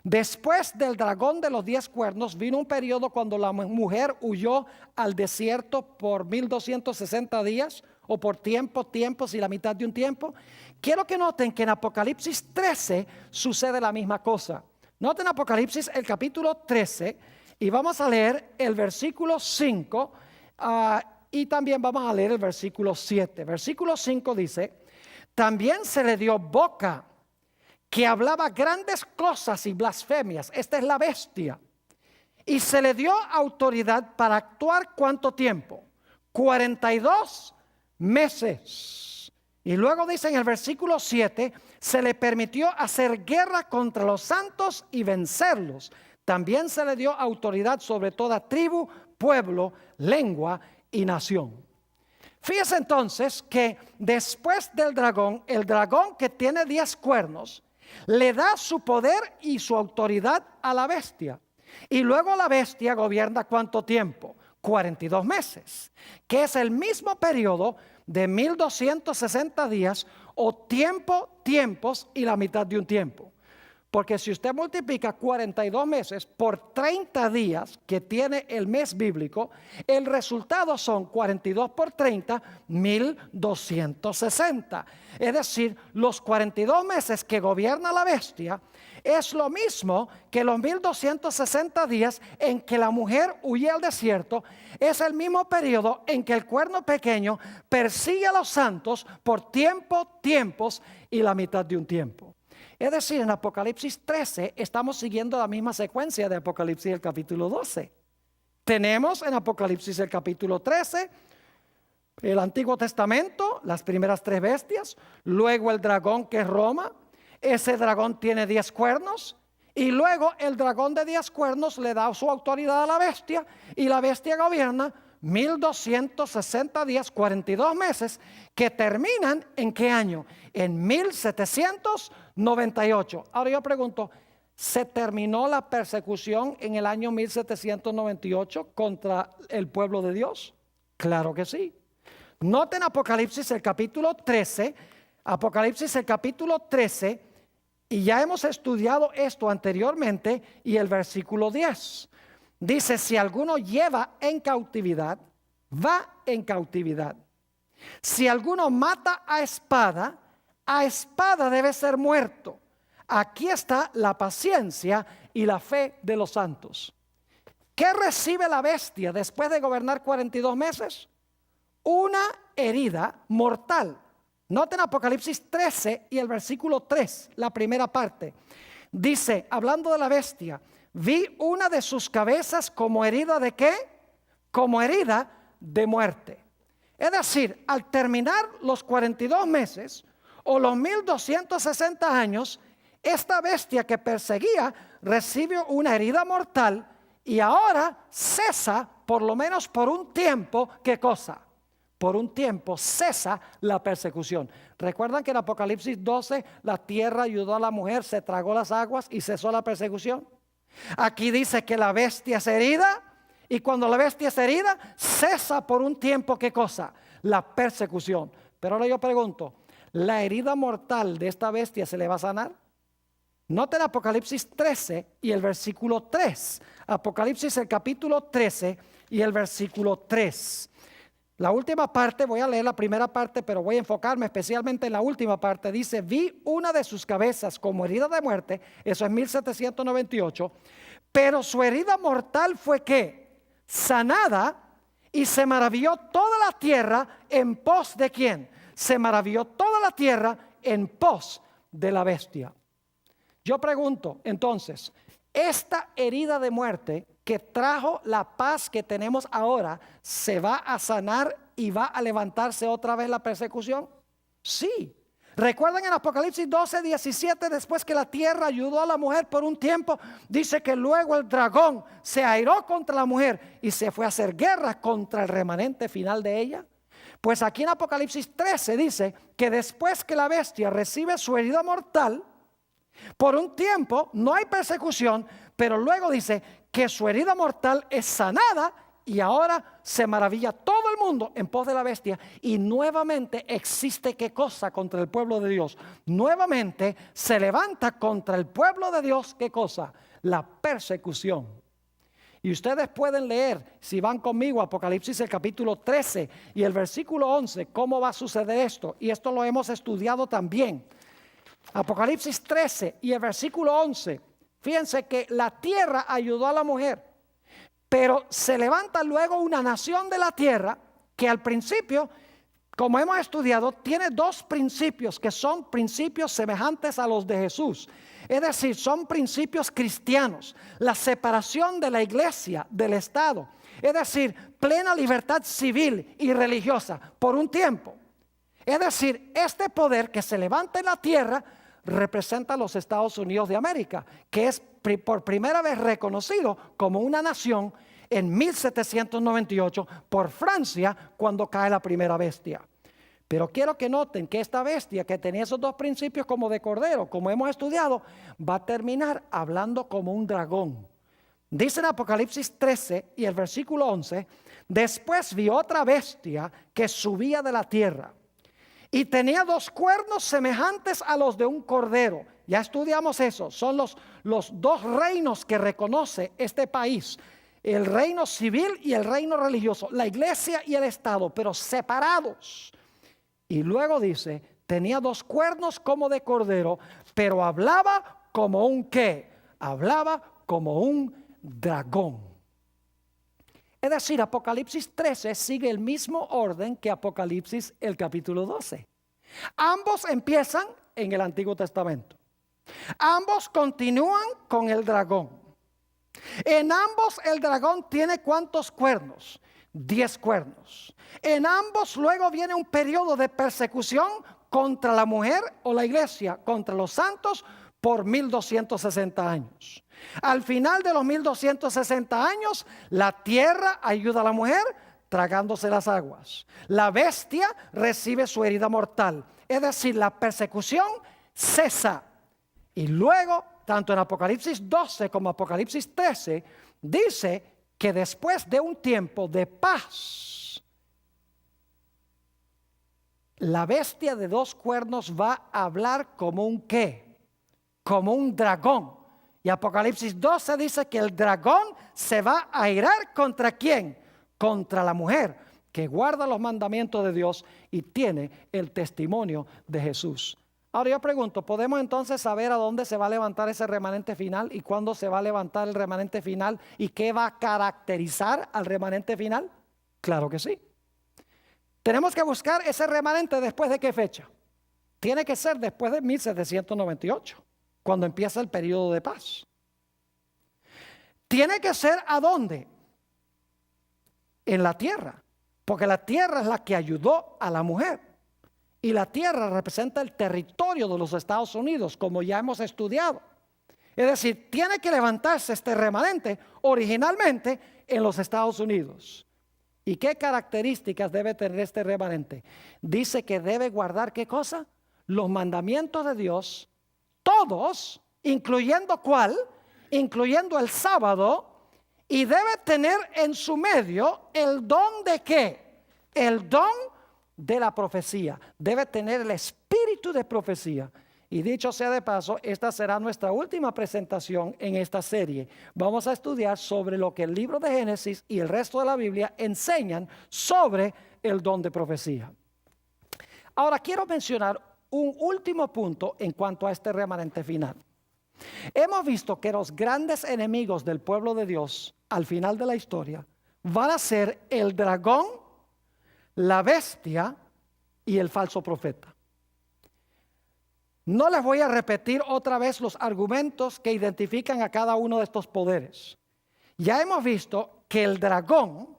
después del dragón de los 10 cuernos, vino un periodo cuando la mujer huyó al desierto por 1260 días, o por tiempos y la mitad de un tiempo? Quiero que noten que en Apocalipsis 13 sucede la misma cosa. Noten Apocalipsis el capítulo 13 y vamos a leer el versículo 5 y también vamos a leer el versículo 7. Versículo 5 dice: también se le dio boca que hablaba grandes cosas y blasfemias. Esta es la bestia. Y se le dio autoridad para actuar ¿cuánto tiempo? 42 meses. Y luego dice en el versículo 7, se le permitió hacer guerra contra los santos y vencerlos. También se le dio autoridad sobre toda tribu, pueblo, lengua y nación. Fíjese entonces que después del dragón, el dragón que tiene 10 cuernos, le da su poder y su autoridad a la bestia. Y luego la bestia gobierna ¿cuánto tiempo? 42 meses, que es el mismo periodo de 1260 días o tiempos y la mitad de un tiempo. Porque si usted multiplica 42 meses por 30 días que tiene el mes bíblico, el resultado son 42 por 30, 1260. Es decir, los 42 meses que gobierna la bestia es lo mismo que los 1260 días en que la mujer huye al desierto. Es el mismo periodo en que el cuerno pequeño persigue a los santos por tiempos y la mitad de un tiempo. Es decir, en Apocalipsis 13 estamos siguiendo la misma secuencia de Apocalipsis el capítulo 12. Tenemos en Apocalipsis el capítulo 13 el Antiguo Testamento, las primeras 3 bestias, luego el dragón que es Roma. Ese dragón tiene 10 cuernos y luego el dragón de 10 cuernos le da su autoridad a la bestia y la bestia gobierna 1260 días, 42 meses, que terminan ¿en qué año? En 1798. Ahora yo pregunto, ¿se terminó la persecución en el año 1798 contra el pueblo de Dios? Claro que sí. Noten Apocalipsis el capítulo 13, y ya hemos estudiado esto anteriormente, y el versículo 10. Dice, si alguno lleva en cautividad, va en cautividad. Si alguno mata a espada debe ser muerto. Aquí está la paciencia y la fe de los santos. ¿Qué recibe la bestia después de gobernar 42 meses? Una herida mortal. Noten Apocalipsis 13 y el versículo 3, la primera parte. Dice, hablando de la bestia, vi una de sus cabezas como herida ¿de qué? Como herida de muerte. Es decir, al terminar los 42 meses o los 1260 años, esta bestia que perseguía recibe una herida mortal y ahora cesa, por lo menos por un tiempo, ¿qué cosa? Por un tiempo cesa la persecución. ¿Recuerdan que en Apocalipsis 12 la tierra ayudó a la mujer, se tragó las aguas y cesó la persecución? Aquí dice que la bestia es herida y cuando la bestia es herida cesa por un tiempo, ¿qué cosa? La persecución. Pero ahora yo pregunto, ¿la herida mortal de esta bestia se le va a sanar? Noten Apocalipsis 13 y el versículo 3. Apocalipsis el capítulo 13 y el versículo 3. La última parte, voy a leer la primera parte, pero voy a enfocarme especialmente en la última parte. Dice, vi una de sus cabezas como herida de muerte, eso es 1798, pero su herida mortal fue ¿qué? Sanada, y se maravilló toda la tierra en pos de ¿quién? Se maravilló toda la tierra en pos de la bestia. Yo pregunto, entonces, esta herida de muerte que trajo la paz que tenemos ahora, ¿se va a sanar y va a levantarse otra vez la persecución? Sí. ¿Recuerdan en Apocalipsis 12, 17, después que la tierra ayudó a la mujer por un tiempo, dice que luego el dragón se airó contra la mujer y se fue a hacer guerra contra el remanente final de ella? Pues aquí en Apocalipsis 13 dice que después que la bestia recibe su herida mortal, por un tiempo no hay persecución, pero luego dice que su herida mortal es sanada y ahora se maravilla todo el mundo en pos de la bestia. Y nuevamente existe ¿qué cosa? Contra el pueblo de Dios. Nuevamente se levanta contra el pueblo de Dios ¿qué cosa? La persecución. Y ustedes pueden leer, si van conmigo, Apocalipsis el capítulo 13 y el versículo 11, cómo va a suceder esto. Y esto lo hemos estudiado también. Apocalipsis 13 y el versículo 11. Fíjense que la tierra ayudó a la mujer, pero se levanta luego una nación de la tierra que al principio, como hemos estudiado, tiene dos principios que son principios semejantes a los de Jesús. Es decir, son principios cristianos. La separación de la iglesia del Estado. Es decir, plena libertad civil y religiosa por un tiempo. Es decir, este poder que se levanta en la tierra representa a los Estados Unidos de América, que es por primera vez reconocido como una nación en 1798 por Francia cuando cae la primera bestia. Pero quiero que noten que esta bestia que tenía esos dos principios como de cordero, como hemos estudiado, va a terminar hablando como un dragón. Dice en Apocalipsis 13 y el versículo 11, después vi otra bestia que subía de la tierra y tenía dos cuernos semejantes a los de un cordero. Ya estudiamos eso, son los dos reinos que reconoce este país. El reino civil y el reino religioso, la iglesia y el Estado, pero separados. Y luego dice, tenía dos cuernos como de cordero, pero hablaba como un ¿qué? Hablaba como un dragón. Es decir, Apocalipsis 13 sigue el mismo orden que Apocalipsis el capítulo 12. Ambos empiezan en el Antiguo Testamento. Ambos continúan con el dragón. En ambos el dragón tiene ¿cuántos cuernos? 10 cuernos. En ambos luego viene un periodo de persecución contra la mujer o la iglesia, contra los santos por 1260 años. Al final de los 1260 años, la tierra ayuda a la mujer tragándose las aguas. La bestia recibe su herida mortal. Es decir, la persecución cesa. Y luego, tanto en Apocalipsis 12 como Apocalipsis 13, dice que después de un tiempo de paz, la bestia de dos cuernos va a hablar como un ¿qué? Como un dragón. Y Apocalipsis 12 dice que el dragón se va a irar ¿contra quién? Contra la mujer que guarda los mandamientos de Dios y tiene el testimonio de Jesús. Ahora yo pregunto, ¿podemos entonces saber a dónde se va a levantar ese remanente final y cuándo se va a levantar el remanente final y qué va a caracterizar al remanente final? Claro que sí. Tenemos que buscar ese remanente después de qué fecha. Tiene que ser después de 1798, cuando empieza el periodo de paz. Tiene que ser ¿a dónde? En la tierra, porque la tierra es la que ayudó a la mujer. Y la tierra representa el territorio de los Estados Unidos, como ya hemos estudiado. Es decir, tiene que levantarse este remanente originalmente en los Estados Unidos. ¿Y qué características debe tener este remanente? Dice que debe guardar ¿qué cosa? Los mandamientos de Dios, todos, incluyendo ¿cuál? Incluyendo el sábado, y debe tener en su medio el don de ¿qué? El don de la profecía. Debe tener el espíritu de profecía. Y dicho sea de paso, esta será nuestra última presentación en esta serie. Vamos a estudiar sobre lo que el libro de Génesis y el resto de la Biblia enseñan sobre el don de profecía. Ahora quiero mencionar un último punto en cuanto a este remanente final. Hemos visto que los grandes enemigos del pueblo de Dios al final de la historia van a ser el dragón, la bestia y el falso profeta. No les voy a repetir otra vez los argumentos que identifican a cada uno de estos poderes. Ya hemos visto que el dragón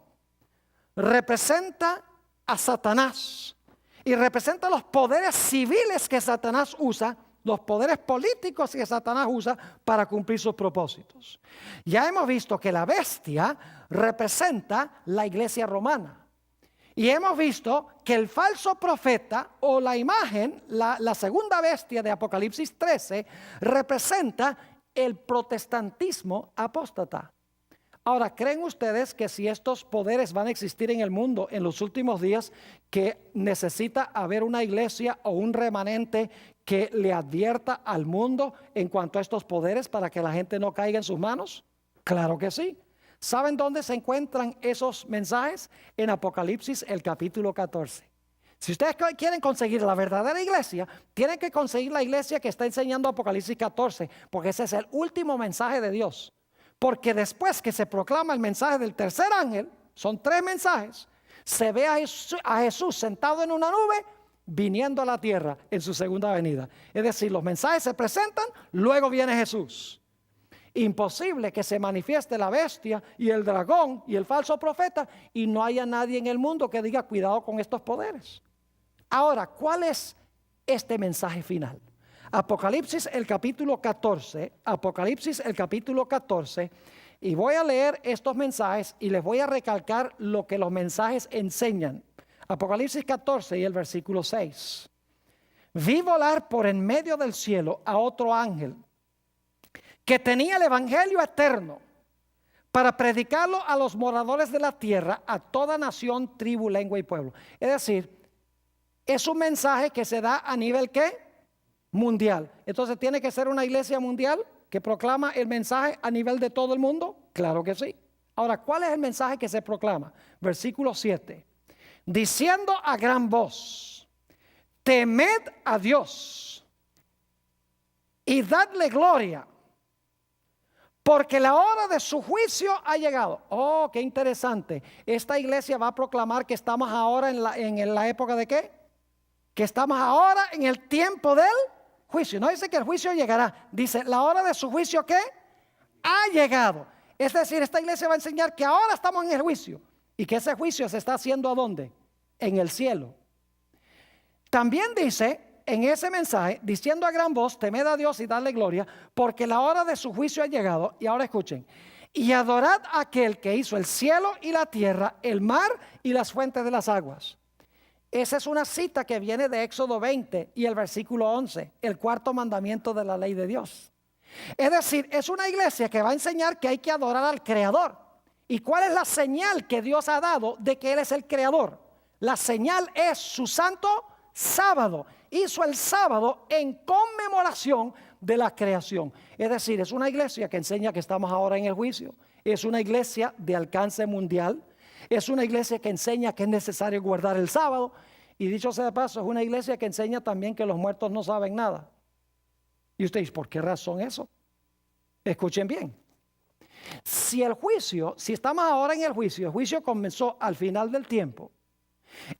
representa a Satanás y representa los poderes civiles que Satanás usa, los poderes políticos que Satanás usa para cumplir sus propósitos. Ya hemos visto que la bestia representa la iglesia romana. Y hemos visto que el falso profeta o la imagen, la segunda bestia de Apocalipsis 13, representa el protestantismo apóstata. Ahora, ¿creen ustedes que si estos poderes van a existir en el mundo en los últimos días, que necesita haber una iglesia o un remanente que le advierta al mundo en cuanto a estos poderes para que la gente no caiga en sus manos? Claro que sí. ¿Saben dónde se encuentran esos mensajes? En Apocalipsis, el capítulo 14. Si ustedes quieren conseguir la verdadera iglesia, tienen que conseguir la iglesia que está enseñando Apocalipsis 14, porque ese es el último mensaje de Dios. Porque después que se proclama el mensaje del tercer ángel, son 3 mensajes, se ve a Jesús sentado en una nube viniendo a la tierra en su segunda venida. Es decir, los mensajes se presentan, luego viene Jesús. Imposible que se manifieste la bestia y el dragón y el falso profeta y no haya nadie en el mundo que diga cuidado con estos poderes. Ahora, ¿cuál es este mensaje final? Apocalipsis el capítulo 14, Apocalipsis el capítulo 14, y voy a leer estos mensajes y les voy a recalcar lo que los mensajes enseñan. Apocalipsis 14 y el versículo 6. Vi volar por en medio del cielo a otro ángel que tenía el evangelio eterno para predicarlo a los moradores de la tierra, a toda nación, tribu, lengua y pueblo. Es decir, es un mensaje que se da a nivel ¿qué? Mundial. Entonces, ¿tiene que ser una iglesia mundial que proclama el mensaje a nivel de todo el mundo? Claro que sí. Ahora, ¿cuál es el mensaje que se proclama? Versículo 7. Diciendo a gran voz, temed a Dios y dadle gloria, porque la hora de su juicio ha llegado. Oh, qué interesante. Esta iglesia va a proclamar que estamos ahora en la época de ¿qué? Que estamos ahora en el tiempo del juicio. No dice que el juicio llegará. Dice, la hora de su juicio ¿qué? Ha llegado. Es decir, esta iglesia va a enseñar que ahora estamos en el juicio. Y que ese juicio se está haciendo ¿a dónde? En el cielo. También dice en ese mensaje, diciendo a gran voz, temed a Dios y dadle gloria, porque la hora de su juicio ha llegado. Y ahora escuchen, y adorad a aquel que hizo el cielo y la tierra, el mar y las fuentes de las aguas. Esa es una cita que viene de Éxodo 20 y el versículo 11, el cuarto mandamiento de la ley de Dios. Es decir, es una iglesia que va a enseñar que hay que adorar al Creador. ¿Y cuál es la señal que Dios ha dado de que Él es el Creador? La señal es su santo sábado. Hizo el sábado en conmemoración de la creación. Es decir, es una iglesia que enseña que estamos ahora en el juicio. Es una iglesia de alcance mundial. Es una iglesia que enseña que es necesario guardar el sábado. Y dicho sea de paso, es una iglesia que enseña también que los muertos no saben nada. Y ustedes, ¿por qué razón eso? Escuchen bien. Si estamos ahora en el juicio comenzó al final del tiempo,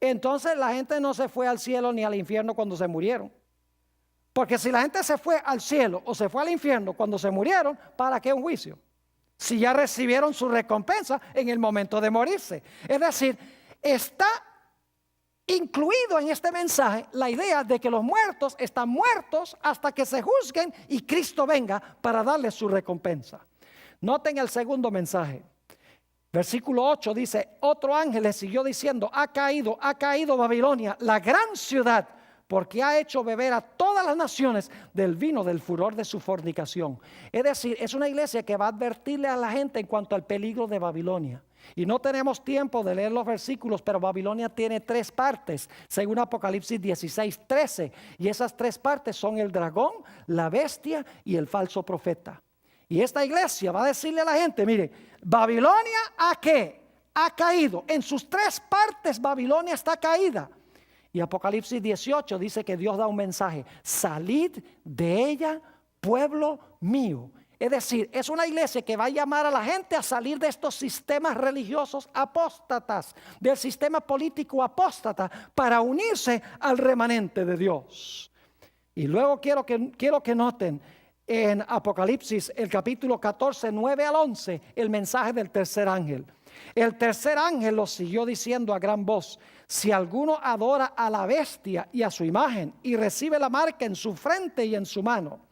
entonces la gente no se fue al cielo ni al infierno cuando se murieron. Porque si la gente se fue al cielo o se fue al infierno cuando se murieron, ¿para qué un juicio? Si ya recibieron su recompensa en el momento de morirse. Es decir, está incluido en este mensaje la idea de que los muertos están muertos hasta que se juzguen y Cristo venga para darles su recompensa. Noten el segundo mensaje. Versículo 8 dice, otro ángel le siguió diciendo, ha caído Babilonia, la gran ciudad, porque ha hecho beber a todas las naciones del vino del furor de su fornicación. Es decir, es una iglesia que va a advertirle a la gente en cuanto al peligro de Babilonia. Y no tenemos tiempo de leer los versículos, pero Babilonia tiene 3 partes, según Apocalipsis 16:13. Y esas 3 partes son el dragón, la bestia y el falso profeta. Y esta iglesia va a decirle a la gente, mire, Babilonia ha caído. En sus 3 partes Babilonia está caída. Y Apocalipsis 18 dice que Dios da un mensaje, salid de ella, pueblo mío. Es decir, es una iglesia que va a llamar a la gente a salir de estos sistemas religiosos apóstatas, del sistema político apóstata, para unirse al remanente de Dios. Y luego quiero que noten en Apocalipsis, el capítulo 14, 9 al 11, el mensaje del tercer ángel. El tercer ángel lo siguió diciendo a gran voz, si alguno adora a la bestia y a su imagen y recibe la marca en su frente y en su mano,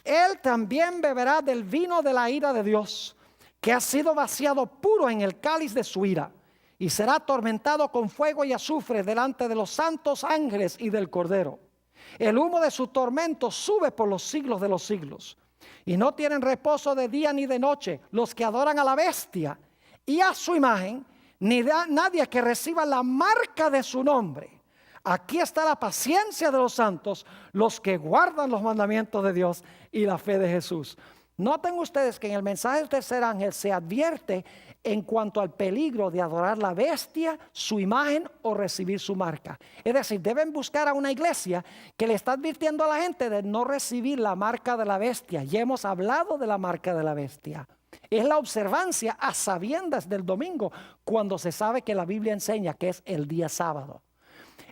él también beberá del vino de la ira de Dios, que ha sido vaciado puro en el cáliz de su ira, y será atormentado con fuego y azufre delante de los santos ángeles y del Cordero. El humo de su tormento sube por los siglos de los siglos. Y no tienen reposo de día ni de noche los que adoran a la bestia y a su imagen, ni nadie que reciba la marca de su nombre. Aquí está la paciencia de los santos, los que guardan los mandamientos de Dios y la fe de Jesús. Noten ustedes que en el mensaje del tercer ángel se advierte en cuanto al peligro de adorar la bestia, su imagen o recibir su marca. Es decir, deben buscar a una iglesia que le está advirtiendo a la gente de no recibir la marca de la bestia. Ya hemos hablado de la marca de la bestia. Es la observancia a sabiendas del domingo, cuando se sabe que la Biblia enseña que es el día sábado.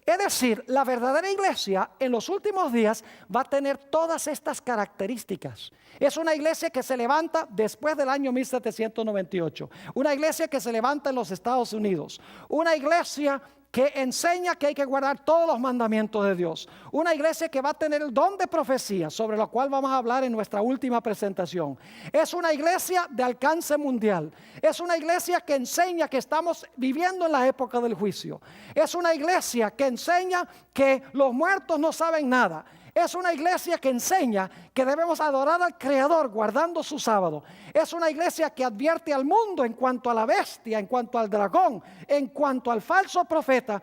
Es decir, la verdadera iglesia en los últimos días va a tener todas estas características. Es una iglesia que se levanta después del año 1798. Una iglesia que se levanta en los Estados Unidos. Una iglesia que enseña que hay que guardar todos los mandamientos de Dios. Una iglesia que va a tener el don de profecía, sobre lo cual vamos a hablar en nuestra última presentación. Es una iglesia de alcance mundial. Es una iglesia que enseña que estamos viviendo en la época del juicio. Es una iglesia que enseña que los muertos no saben nada. Es una iglesia que enseña que debemos adorar al Creador guardando su sábado. Es una iglesia que advierte al mundo en cuanto a la bestia, en cuanto al dragón, en cuanto al falso profeta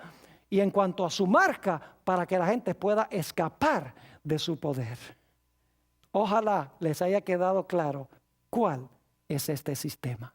y en cuanto a su marca, para que la gente pueda escapar de su poder. Ojalá les haya quedado claro cuál es este sistema.